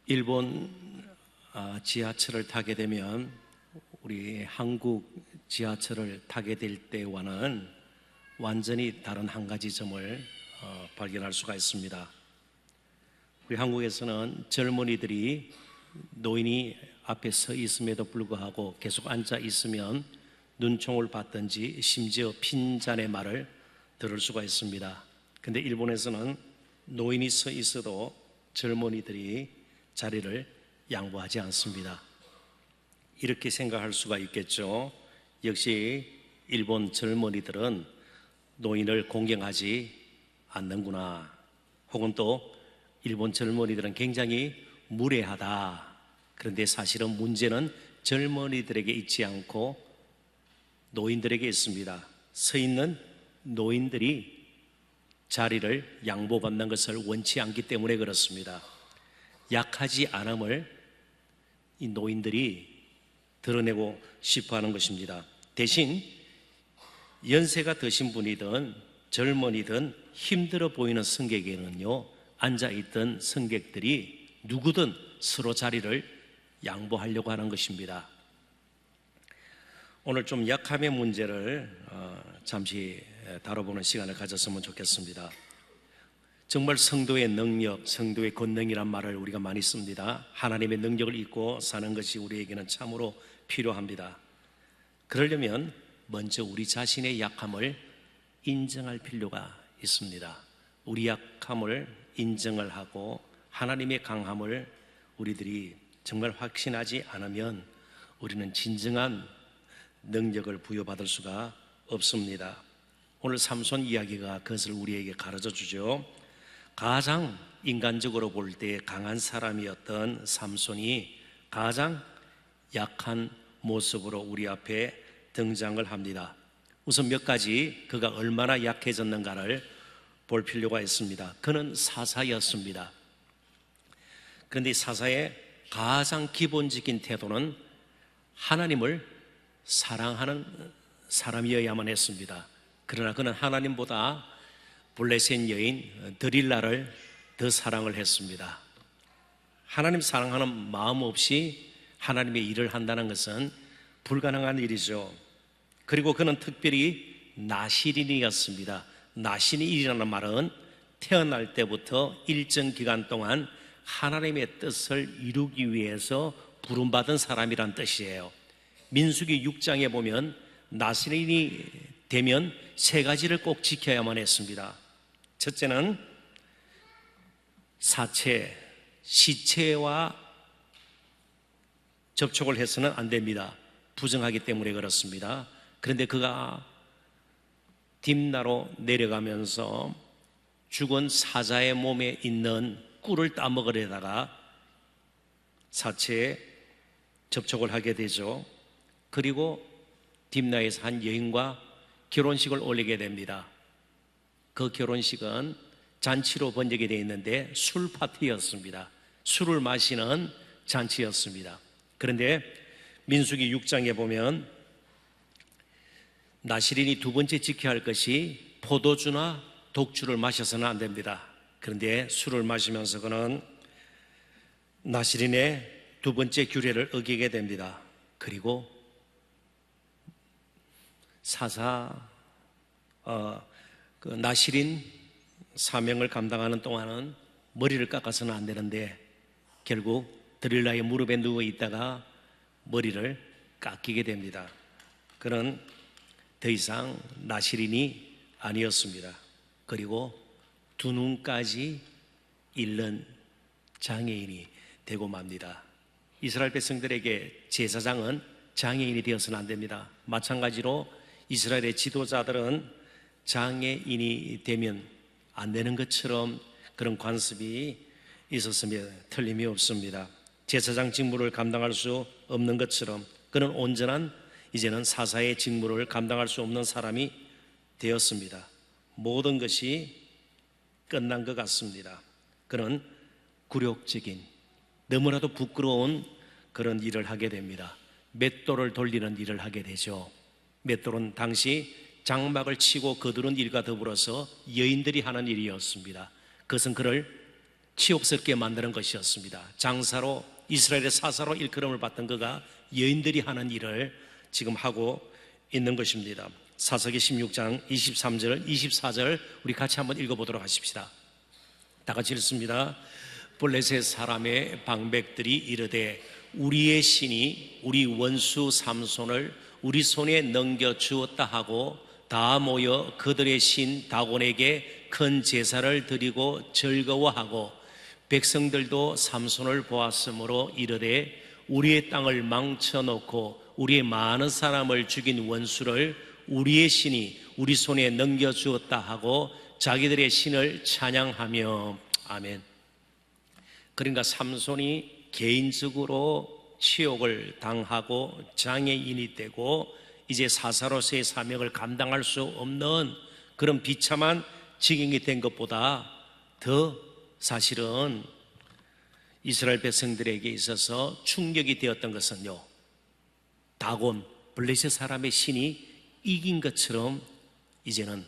일본 지하철을 타게 되면 우리 한국 지하철을 타게 될 때와는 완전히 다른 한 가지 점을 발견할 수가 있습니다. 우리 한국에서는 젊은이들이 노인이 앞에 서 있음에도 불구하고 계속 앉아 있으면 눈총을 받든지 심지어 핀잔의 말을 들을 수가 있습니다. 근데 일본에서는 노인이 서 있어도 젊은이들이 자리를 양보하지 않습니다. 이렇게 생각할 수가 있겠죠. 역시 일본 젊은이들은 노인을 공경하지 않는구나. 혹은 또 일본 젊은이들은 굉장히 무례하다. 그런데 사실은 문제는 젊은이들에게 있지 않고 노인들에게 있습니다. 서 있는 노인들이 자리를 양보받는 것을 원치 않기 때문에 그렇습니다. 약하지 않음을 이 노인들이 드러내고 싶어 하는 것입니다. 대신 연세가 드신 분이든 젊은이든 힘들어 보이는 승객에는요, 앉아있던 승객들이 누구든 서로 자리를 양보하려고 하는 것입니다. 오늘 좀 약함의 문제를 잠시 다뤄보는 시간을 가졌으면 좋겠습니다. 정말 성도의 능력, 성도의 권능이란 말을 우리가 많이 씁니다. 하나님의 능력을 잊고 사는 것이 우리에게는 참으로 필요합니다. 그러려면 먼저 우리 자신의 약함을 인정할 필요가 있습니다. 우리 약함을 인정을 하고 하나님의 강함을 우리들이 정말 확신하지 않으면 우리는 진정한 능력을 부여받을 수가 없습니다. 오늘 삼손 이야기가 그것을 우리에게 가르쳐 주죠. 가장 인간적으로 볼 때 강한 사람이었던 삼손이 가장 약한 모습으로 우리 앞에 등장을 합니다. 우선 몇 가지 그가 얼마나 약해졌는가를 볼 필요가 있습니다. 그는 사사였습니다. 그런데 사사의 가장 기본적인 태도는 하나님을 사랑하는 사람이어야만 했습니다. 그러나 그는 하나님보다 블레셋 여인 드릴라를 더 사랑을 했습니다. 하나님 사랑하는 마음 없이 하나님의 일을 한다는 것은 불가능한 일이죠. 그리고 그는 특별히 나시린이었습니다. 나시린이라는 말은 태어날 때부터 일정 기간 동안 하나님의 뜻을 이루기 위해서 부름받은 사람이란 뜻이에요. 민수기 6장에 보면 나시린이 되면 세 가지를 꼭 지켜야만 했습니다. 첫째는 사체, 시체와 접촉을 해서는 안 됩니다. 부정하기 때문에 그렇습니다. 그런데 그가 딥나로 내려가면서 죽은 사자의 몸에 있는 꿀을 따먹으려다가 사체에 접촉을 하게 되죠. 그리고 딥나에서 한 여인과 결혼식을 올리게 됩니다. 그 결혼식은 잔치로 번역이 되어 있는데 술 파티였습니다. 술을 마시는 잔치였습니다. 그런데 민수기 6장에 보면 나시린이 두 번째 지켜야 할 것이 포도주나 독주를 마셔서는 안 됩니다. 그런데 술을 마시면서 그는 나시린의 두 번째 규례를 어기게 됩니다. 그리고 그 나시린 사명을 감당하는 동안은 머리를 깎아서는 안 되는데 결국 드릴라의 무릎에 누워 있다가 머리를 깎이게 됩니다. 그는 더 이상 나시린이 아니었습니다. 그리고 두 눈까지 잃는 장애인이 되고 맙니다. 이스라엘 백성들에게 제사장은 장애인이 되어서는 안 됩니다. 마찬가지로 이스라엘의 지도자들은 장애인이 되면 안 되는 것처럼 그런 관습이 있었으면 틀림이 없습니다. 제사장 직무를 감당할 수 없는 것처럼 그는 온전한 이제는 사사의 직무를 감당할 수 없는 사람이 되었습니다. 모든 것이 끝난 것 같습니다. 그는 굴욕적인 너무나도 부끄러운 그런 일을 하게 됩니다. 맷돌을 돌리는 일을 하게 되죠. 맷돌은 당시 장막을 치고 거두는 일과 더불어서 여인들이 하는 일이었습니다. 그것은 그를 치욕스럽게 만드는 것이었습니다. 장사로 이스라엘의 사사로 일컬음을 받던 그가 여인들이 하는 일을 지금 하고 있는 것입니다. 사사기 16장 23절 24절 우리 같이 한번 읽어보도록 하십시다. 다 같이 읽습니다. 블레셋 사람의 방백들이 이르되 우리의 신이 우리 원수 삼손을 우리 손에 넘겨주었다 하고 다 모여 그들의 신 다곤에게 큰 제사를 드리고 즐거워하고 백성들도 삼손을 보았으므로 이르되 우리의 땅을 망쳐놓고 우리의 많은 사람을 죽인 원수를 우리의 신이 우리 손에 넘겨주었다 하고 자기들의 신을 찬양하며 아멘. 그러니까 삼손이 개인적으로 치욕을 당하고 장애인이 되고 이제 사사로서의 사명을 감당할 수 없는 그런 비참한 지경이 된 것보다 더 사실은 이스라엘 백성들에게 있어서 충격이 되었던 것은요, 다곤 블레셋 사람의 신이 이긴 것처럼 이제는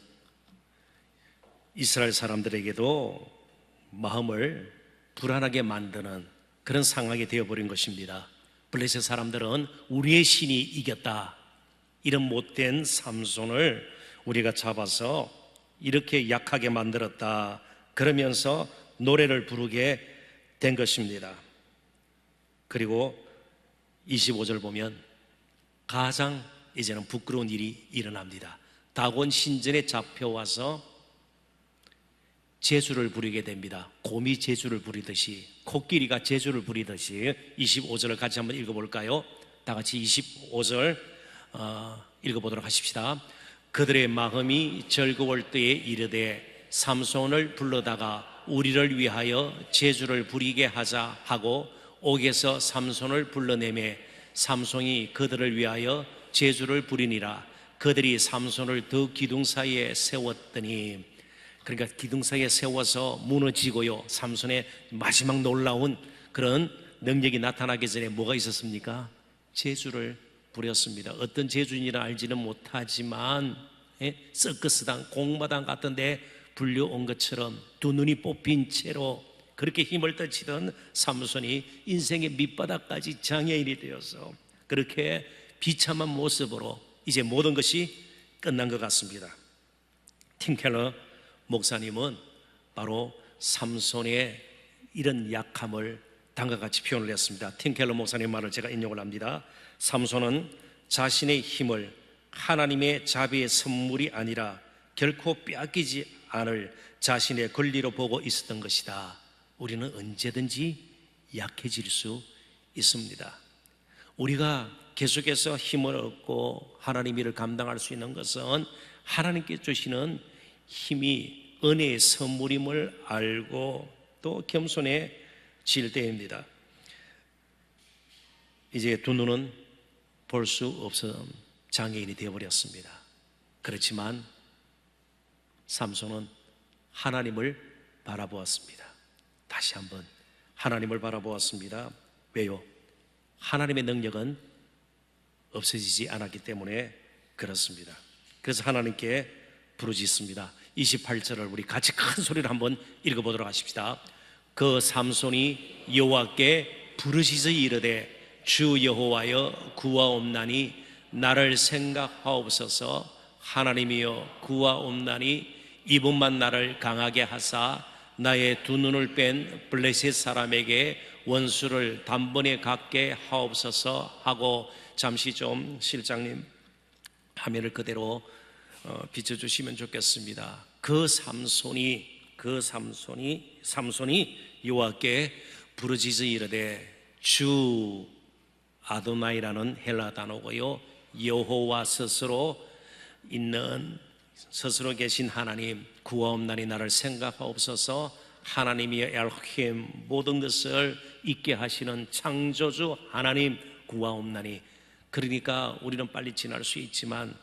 이스라엘 사람들에게도 마음을 불안하게 만드는 그런 상황이 되어버린 것입니다. 블레셋 사람들은 우리의 신이 이겼다, 이런 못된 삼손을 우리가 잡아서 이렇게 약하게 만들었다, 그러면서 노래를 부르게 된 것입니다. 그리고 25절 보면 가장 이제는 부끄러운 일이 일어납니다. 다곤 신전에 잡혀와서 제주를 부리게 됩니다. 곰이 제주를 부리듯이, 코끼리가 제주를 부리듯이. 25절을 같이 한번 읽어볼까요? 다 같이 25절 읽어보도록 하십시다. 그들의 마음이 즐거울 때에 이르되 삼손을 불러다가 우리를 위하여 제주를 부리게 하자 하고 옥에서 삼손을 불러내매 삼손이 그들을 위하여 제주를 부리니라. 그들이 삼손을 더 기둥 사이에 세웠더니, 그러니까 기둥 사이에 세워서 무너지고요, 삼손의 마지막 놀라운 그런 능력이 나타나기 전에 뭐가 있었습니까? 제주를 부렸습니다. 어떤 제주인이라 알지는 못하지만 서커스당, 공마당 같은 데 불려온 것처럼 두 눈이 뽑힌 채로 그렇게 힘을 떨치던 삼손이 인생의 밑바닥까지 장애인이 되어서 그렇게 비참한 모습으로 이제 모든 것이 끝난 것 같습니다. 팀 켈러 목사님은 바로 삼손의 이런 약함을 다음과 같이 표현을 했습니다. 팀 켈러 목사님 말을 제가 인용을 합니다. 삼손은 자신의 힘을 하나님의 자비의 선물이 아니라 결코 빼앗기지 않을 자신의 권리로 보고 있었던 것이다. 우리는 언제든지 약해질 수 있습니다. 우리가 계속해서 힘을 얻고 하나님의 일을 감당할 수 있는 것은 하나님께 주시는 힘이 은혜의 선물임을 알고 또 겸손해질 때입니다. 이제 두 눈은 볼 수 없은 장애인이 되어버렸습니다. 그렇지만 삼손은 하나님을 바라보았습니다. 다시 한번 하나님을 바라보았습니다. 왜요? 하나님의 능력은 없어지지 않았기 때문에 그렇습니다. 그래서 하나님께 부르짖습니다. 28절을 우리 같이 큰 소리로 한번 읽어보도록 하십시다. 그 삼손이 여호와께 부르짖어 이르되 주 여호와여 구하옵나니 나를 생각하옵소서. 하나님이여 구하옵나니 이분만 나를 강하게 하사 나의 두 눈을 뺀 블레셋 사람에게 원수를 단번에 갖게 하옵소서 하고, 잠시 좀 실장님 화면을 그대로 비춰주시면 좋겠습니다. 그 삼손이 여호와께 부르짖어 이르되 주 아도나이라는 헬라 단어고요, 여호와 스스로 계신 하나님 구하옵나니 나를 생각하옵소서. 하나님이 엘로힘 모든 것을 있게 하시는 창조주 하나님 구하옵나니. 그러니까 우리는 빨리 지날 수 있지만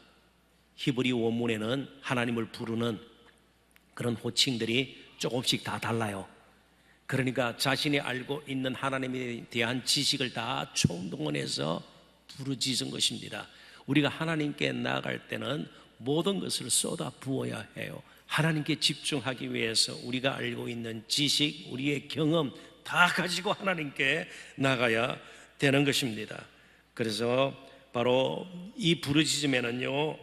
히브리 원문에는 하나님을 부르는 그런 호칭들이 조금씩 다 달라요. 그러니까 자신이 알고 있는 하나님에 대한 지식을 다 총동원해서 부르짖은 것입니다. 우리가 하나님께 나아갈 때는 모든 것을 쏟아 부어야 해요. 하나님께 집중하기 위해서 우리가 알고 있는 지식, 우리의 경험 다 가지고 하나님께 나가야 되는 것입니다. 그래서 바로 이 부르짖음에는요,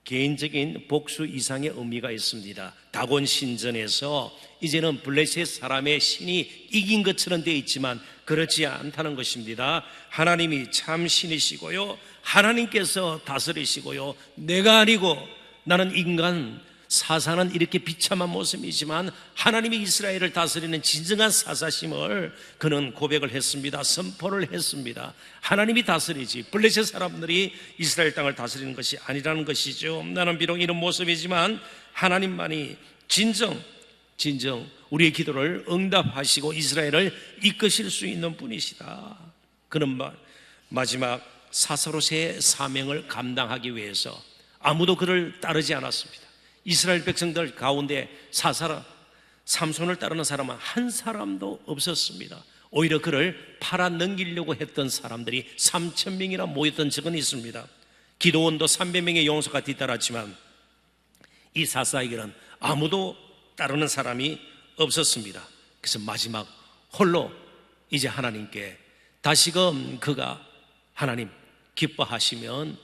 개인적인 복수 이상의 의미가 있습니다. 다곤 신전에서 이제는 블레셋 사람의 신이 이긴 것처럼 되어 있지만 그렇지 않다는 것입니다. 하나님이 참 신이시고요, 하나님께서 다스리시고요, 내가 아니고 나는 인간, 사사는 이렇게 비참한 모습이지만 하나님이 이스라엘을 다스리는 진정한 사사심을 그는 고백을 했습니다. 선포를 했습니다. 하나님이 다스리지 블레셋 사람들이 이스라엘 땅을 다스리는 것이 아니라는 것이죠. 나는 비록 이런 모습이지만 하나님만이 진정 우리의 기도를 응답하시고 이스라엘을 이끄실 수 있는 분이시다. 그는 마지막 사사로서의 사명을 감당하기 위해서 아무도 그를 따르지 않았습니다. 이스라엘 백성들 가운데 삼손을 따르는 사람은 한 사람도 없었습니다. 오히려 그를 팔아넘기려고 했던 사람들이 3,000명이나 모였던 적은 있습니다. 기도원도 300명의 용사가 뒤따랐지만 이 사사에게는 아무도 따르는 사람이 없었습니다. 그래서 마지막 홀로 이제 하나님께 다시금 그가 하나님 기뻐하시면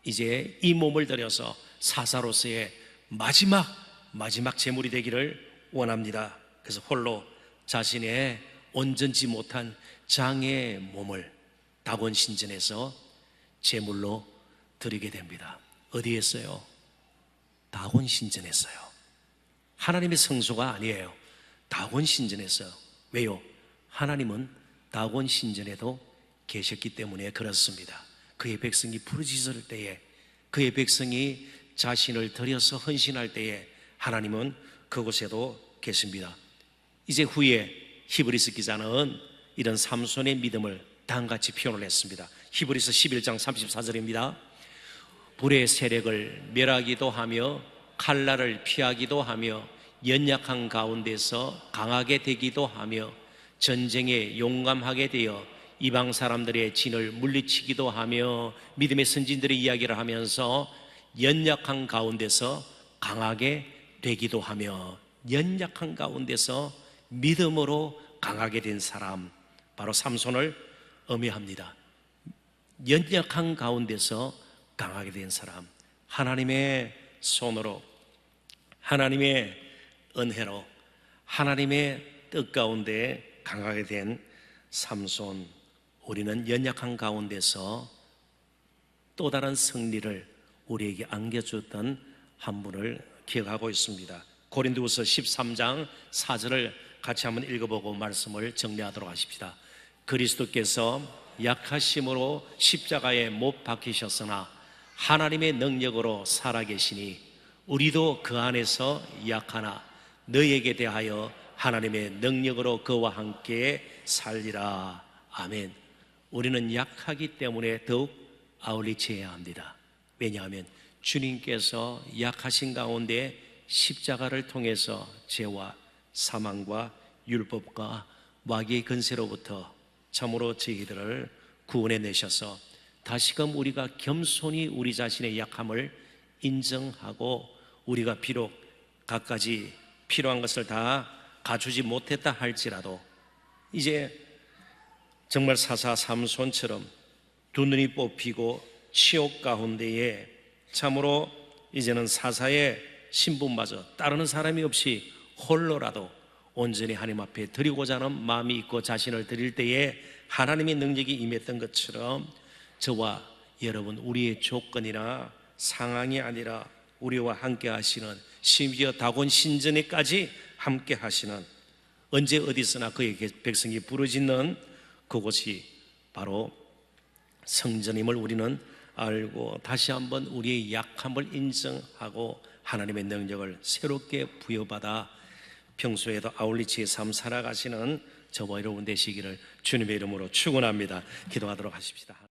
이제 이 몸을 들여서 사사로서의 마지막 제물이 되기를 원합니다. 그래서 홀로 자신의 온전치 못한 장의 몸을 다곤 신전에서 제물로 드리게 됩니다. 어디에서요? 다곤 신전에서요. 하나님의 성소가 아니에요. 다곤 신전에서. 왜요? 하나님은 다곤 신전에도 계셨기 때문에 그렇습니다. 그의 백성이 부르짖을 때에, 그의 백성이 자신을 들여서 헌신할 때에 하나님은 그곳에도 계십니다. 이제 후에 히브리서 기자는 이런 삼손의 믿음을 다음같이 표현을 했습니다. 히브리서 11장 34절입니다. 불의 세력을 멸하기도 하며 칼날을 피하기도 하며 연약한 가운데서 강하게 되기도 하며 전쟁에 용감하게 되어 이방 사람들의 진을 물리치기도 하며 믿음의 선진들의 이야기를 하면서 연약한 가운데서 강하게 되기도 하며, 연약한 가운데서 믿음으로 강하게 된 사람, 바로 삼손을 의미합니다. 연약한 가운데서 강하게 된 사람, 하나님의 손으로, 하나님의 은혜로, 하나님의 뜻 가운데 강하게 된 삼손. 우리는 연약한 가운데서 또 다른 승리를 우리에게 안겨주었던 한 분을 기억하고 있습니다. 고린도후서 13장 4절을 같이 한번 읽어보고 말씀을 정리하도록 하십시다. 그리스도께서 약하심으로 십자가에 못 박히셨으나 하나님의 능력으로 살아계시니 우리도 그 안에서 약하나 너희에게 대하여 하나님의 능력으로 그와 함께 살리라. 아멘. 우리는 약하기 때문에 더욱 아울리치해야 합니다. 왜냐하면 주님께서 약하신 가운데 십자가를 통해서 죄와 사망과 율법과 마귀의 근세로부터 참으로 저희들을 구원해내셔서 다시금 우리가 겸손히 우리 자신의 약함을 인정하고, 우리가 비록 갖가지 필요한 것을 다 갖추지 못했다 할지라도 이제 정말 사사 삼손처럼 두 눈이 뽑히고 치욕 가운데에 참으로 이제는 사사의 신분마저 따르는 사람이 없이 홀로라도 온전히 하나님 앞에 드리고자 하는 마음이 있고 자신을 드릴 때에 하나님의 능력이 임했던 것처럼 저와 여러분, 우리의 조건이나 상황이 아니라 우리와 함께 하시는, 심지어 다곤 신전에까지 함께 하시는, 언제 어디서나 그의 백성이 부르짖는 그곳이 바로 성전임을 우리는 알고 다시 한번 우리의 약함을 인정하고 하나님의 능력을 새롭게 부여받아 평소에도 아울리치의 삶 살아가시는 저와 여러분 되시기를 주님의 이름으로 축원합니다. 기도하도록 하십시다.